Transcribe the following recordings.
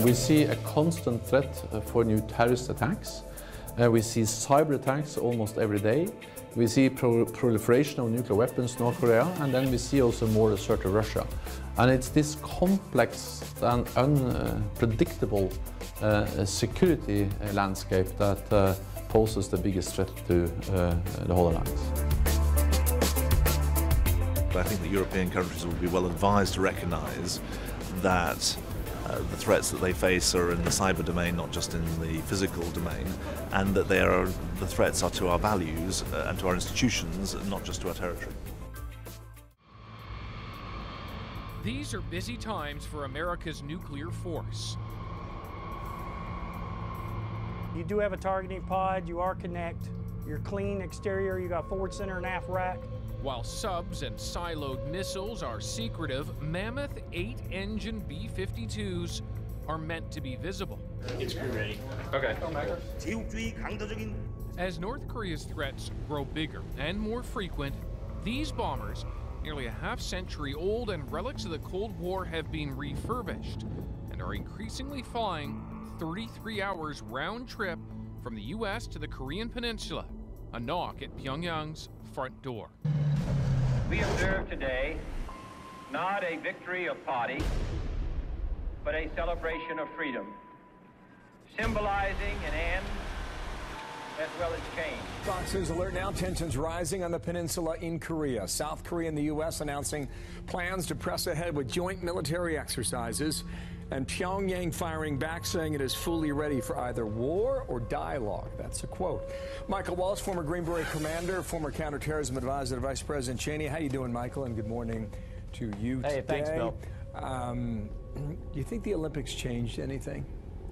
We see a constant threat for new terrorist attacks. We see cyber attacks almost every day. We see proliferation of nuclear weapons in North Korea, and then we see also more assert of Russia. And it's this complex and unpredictable security landscape that poses the biggest threat to the whole alliance. I think the European countries will be well advised to recognise that the threats that they face are in the cyber domain, not just in the physical domain, and that the threats are to our values and to our institutions, not just to our territory. These are busy times for America's nuclear force. You do have a targeting pod, you are connect, you're clean exterior, you got forward center and aft rack. While subs and siloed missiles are secretive, mammoth 8-engine B-52s are meant to be visible. It's crew ready. Okay. As North Korea's threats grow bigger and more frequent, these bombers, nearly a half-century old and relics of the Cold War, have been refurbished and are increasingly flying 33 hours round trip from the U.S. to the Korean Peninsula, a knock at Pyongyang's front door. We observe today not a victory of party, but a celebration of freedom, symbolizing an end as well as change. Fox News alert now, tensions rising on the peninsula in Korea. South Korea and the U.S. announcing plans to press ahead with joint military exercises, and Pyongyang firing back, saying it is fully ready for either war or dialogue. That's a quote. Michael Walsh, former Green Beret commander, former counterterrorism advisor to Vice President Cheney. How you doing, Michael? And good morning to you today. Hey, thanks, Bill. Do you think the Olympics changed anything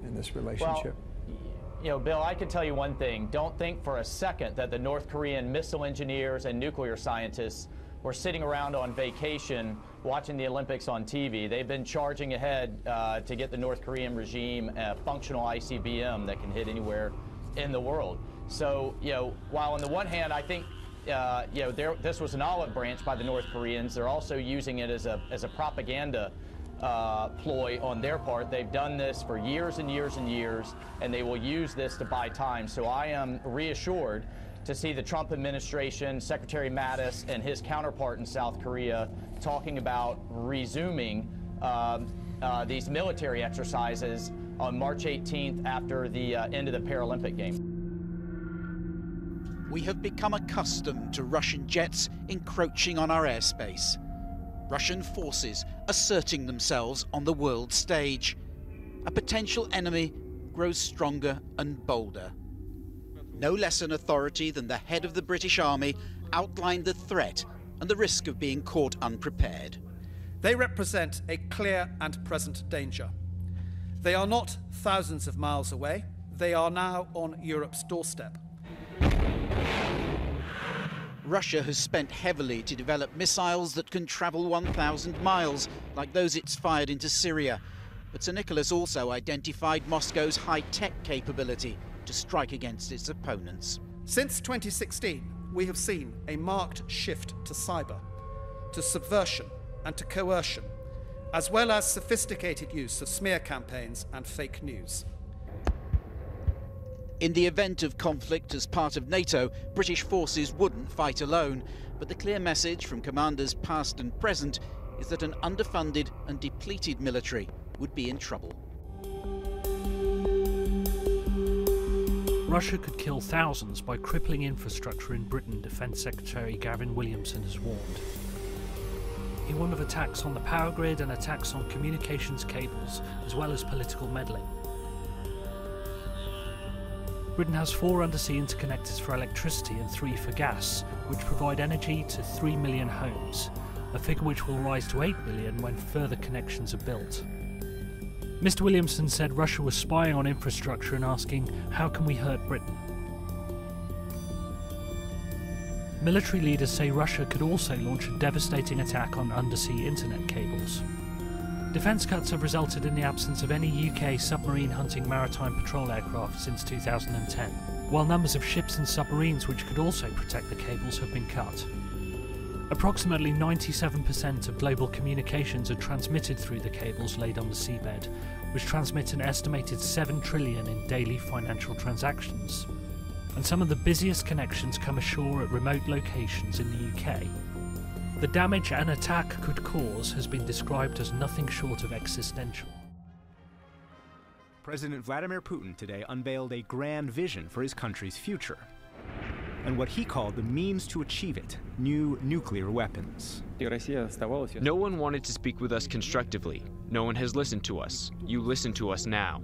in this relationship? Well, you know, Bill, I can tell you one thing. Don't think for a second that the North Korean missile engineers and nuclear scientists were sitting around on vacation watching the Olympics on TV. They've been charging ahead to get the North Korean regime a functional ICBM that can hit anywhere in the world. So, you know, while on the one hand, I think, you know, this was an olive branch by the North Koreans, they're also using it as a propaganda ploy on their part. They've done this for years and years and years, and they will use this to buy time. So I am reassured to see the Trump administration, Secretary Mattis, and his counterpart in South Korea talking about resuming these military exercises on March 18th after the end of the Paralympic Games. We have become accustomed to Russian jets encroaching on our airspace. Russian forces asserting themselves on the world stage. A potential enemy grows stronger and bolder. No less an authority than the head of the British Army outlined the threat and the risk of being caught unprepared. They represent a clear and present danger. They are not thousands of miles away. They are now on Europe's doorstep. Russia has spent heavily to develop missiles that can travel 1,000 miles, like those it's fired into Syria. But Sir Nicholas also identified Moscow's high-tech capability to strike against its opponents. Since 2016, we have seen a marked shift to cyber, to subversion and to coercion, as well as sophisticated use of smear campaigns and fake news. In the event of conflict as part of NATO, British forces wouldn't fight alone, but the clear message from commanders past and present is that an underfunded and depleted military would be in trouble. Russia could kill thousands by crippling infrastructure in Britain, Defence Secretary Gavin Williamson has warned. He warned of attacks on the power grid and attacks on communications cables, as well as political meddling. Britain has 4 undersea interconnectors for electricity and 3 for gas, which provide energy to 3 million homes, a figure which will rise to 8 million when further connections are built. Mr. Williamson said Russia was spying on infrastructure and asking, how can we hurt Britain? Military leaders say Russia could also launch a devastating attack on undersea internet cables. Defence cuts have resulted in the absence of any UK submarine hunting maritime patrol aircraft since 2010, while numbers of ships and submarines which could also protect the cables have been cut. Approximately 97% of global communications are transmitted through the cables laid on the seabed, which transmit an estimated 7 trillion in daily financial transactions. And some of the busiest connections come ashore at remote locations in the UK. The damage an attack could cause has been described as nothing short of existential. President Vladimir Putin today unveiled a grand vision for his country's future, and what he called the means to achieve it: new nuclear weapons. No one wanted to speak with us constructively. No one has listened to us. You listen to us now.